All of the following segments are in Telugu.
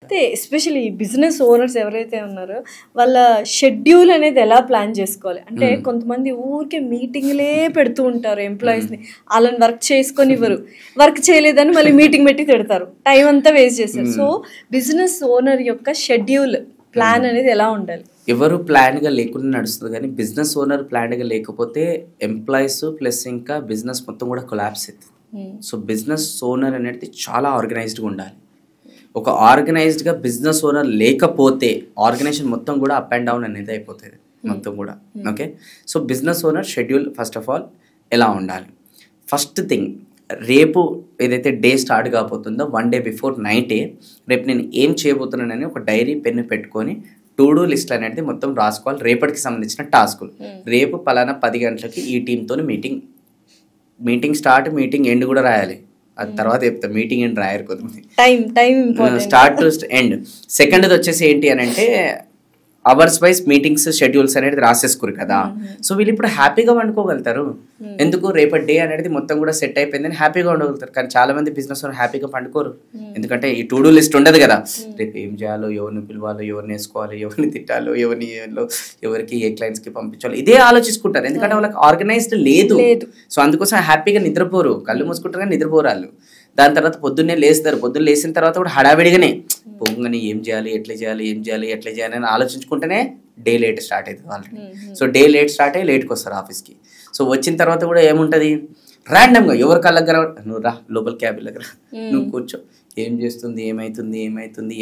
అయితే ఎస్పెషల్లీ బిజినెస్ ఓనర్స్ ఎవరైతే ఉన్నారో వాళ్ళ షెడ్యూల్ అనేది ఎలా ప్లాన్ చేసుకోవాలి అంటే కొంతమంది ఊరికే మీటింగ్లే పెడుతూ ఉంటారు ఎంప్లాయీస్ని, వాళ్ళని వర్క్ చేసుకొని ఇవ్వరు, వర్క్ చేయలేదని మళ్ళీ మీటింగ్ పెట్టి తిడతారు, టైం అంతా వేస్ట్ చేస్తారు. సో బిజినెస్ ఓనర్ యొక్క షెడ్యూల్ ప్లాన్ అనేది ఎలా ఉండాలి? ఎవరు ప్లాన్గా లేకుండా నడుస్తుంది, కానీ బిజినెస్ ఓనర్ ప్లాన్గా లేకపోతే ఎంప్లాయీస్ ప్లస్ ఇంకా బిజినెస్ మొత్తం కూడా కొలాప్స్ అవుతుంది. సో బిజినెస్ ఓనర్ అనేది చాలా ఆర్గనైజ్డ్గా ఉండాలి. ఒక ఆర్గనైజ్డ్గా బిజినెస్ ఓనర్ లేకపోతే ఆర్గనైజేషన్ మొత్తం కూడా అప్ అండ్ డౌన్ అనేది అయిపోతుంది మొత్తం కూడా. Okay, so business owner schedule first of all ఎలా ఉండాలి? ఫస్ట్ థింగ్, రేపు ఏదైతే డే స్టార్ట్ కాబోతుందో 1 day బిఫోర్ నైటే రేపు నేను ఏం చేయబోతున్నానని ఒక డైరీ పెన్ను పెట్టుకొని టు డూ లిస్ట్ అనేది మొత్తం రాసుకోవాలి. రేపటికి సంబంధించిన టాస్కులు, రేపు పలానా 10 గంటలకి ఈ టీంతో మీటింగ్ స్టార్ట్, మీటింగ్ ఎండ్ కూడా రాయాలి. అది తర్వాత చెప్తా, మీటింగ్ ఎండ్ రాయరు కొంతమంది, స్టార్ట్ టు ఎండ్. సెకండ్ది వచ్చేసి ఏంటి అని అంటే అవర్స్ వైజ్ మీటింగ్స్ షెడ్యూల్స్ అనేది రాసేసుకోరు కదా. సో వీళ్ళు ఇప్పుడు హ్యాపీగా వండుకోగలుగుతారు. ఎందుకు, రేపటి డే అనేది మొత్తం కూడా సెట్ అయిపోయిందని హ్యాపీగా ఉండగలుగుతారు. కానీ చాలా మంది బిజినెస్ హ్యాపీగా పండుకోరు, ఎందుకంటే ఈ టు డూ లిస్ట్ ఉండదు కదా. రేపు ఏం చేయాలో, ఎవరిని పిలవాలో, ఎవరిని వేసుకోవాలో, ఎవరిని తిట్టాలో, ఎవరికి ఏ క్లయింట్స్కి పంపించాలో, ఇదే ఆలోచించుకుంటారు. ఎందుకంటే వాళ్ళకి ఆర్గనైజ్డ్ లేదు. సో అందుకోసం హ్యాపీగా నిద్రపోరు, కళ్ళు మూసుకుంటారు కానీ నిద్రపోరు వాళ్ళు. దాని తర్వాత పొద్దున్నే లేస్తారు, పొద్దున్న లేచిన తర్వాత కూడా హడావిడిగానే పొంగని ఏం చేయాలి, ఎట్లా చేయాలి అని ఆలోచించుకుంటేనే డే లేట్ స్టార్ట్ అవుతుంది already. So day late start అయ్యి లేట్కి వస్తారు ఆఫీస్కి. సో వచ్చిన తర్వాత కూడా ఏముంటుంది, ర్యాండమ్గా ఎవరి కళ్ళకి నువ్వు రా లోపల క్యాబిన్ దగ్గర నువ్వు కూర్చో, ఏం చేస్తుంది, ఏమైతుంది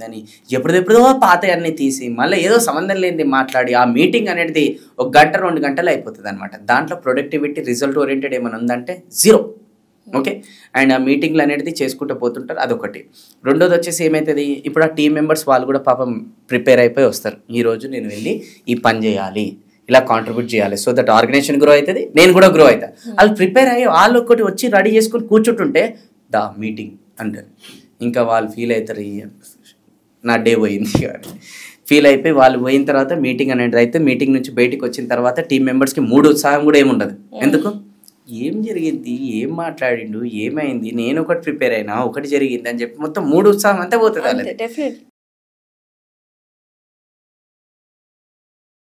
అని ఎప్పుడెప్పుడో పాత అన్నీ తీసి మళ్ళీ ఏదో సంబంధం లేనిది మాట్లాడి ఆ మీటింగ్ అనేది 1 గంట 2 గంటలు అయిపోతుంది అనమాట. దాంట్లో ప్రొడక్టివిటీ రిజల్ట్ ఓరియంటెడ్ ఏమైనా ఉందంటే 0. ఓకే, అండ్ ఆ మీటింగ్లు అనేది చేసుకుంటూ పోతుంటారు, అదొకటి. రెండోది వచ్చేసి ఏమవుతుంది, ఇప్పుడు ఆ టీం మెంబర్స్ వాళ్ళు కూడా పాపం ప్రిపేర్ అయిపోయి వస్తారు. ఈరోజు నేను వెళ్ళి ఈ పని చేయాలి, ఇలా కాంట్రిబ్యూట్ చేయాలి, సో దట్ ఆర్గనైజేషన్ గ్రో అవుతుంది, నేను కూడా గ్రో అవుతా. వాళ్ళు ప్రిపేర్ అయ్యి వాళ్ళు ఒకటి వచ్చి రెడీ చేసుకుని కూర్చుంటుంటే దా మీటింగ్ అంటారు. ఇంకా వాళ్ళు ఫీల్ అవుతారు, నా డే పోయింది ఫీల్ అయిపోయి వాళ్ళు పోయిన తర్వాత మీటింగ్ అనేది అయితే మీటింగ్ నుంచి బయటికి వచ్చిన తర్వాత టీం మెంబర్స్కి ఉత్సాహం కూడా ఏముండదు. ఎందుకు, ఏం జరిగింది, ఏం మాట్లాడిండు, ఏమైంది, నేను ఒకటి ప్రిపేర్ అయినా, ఒకటి జరిగింది అని చెప్పి మొత్తం ఉత్సాహం అంతా పోతుంది వాళ్ళది.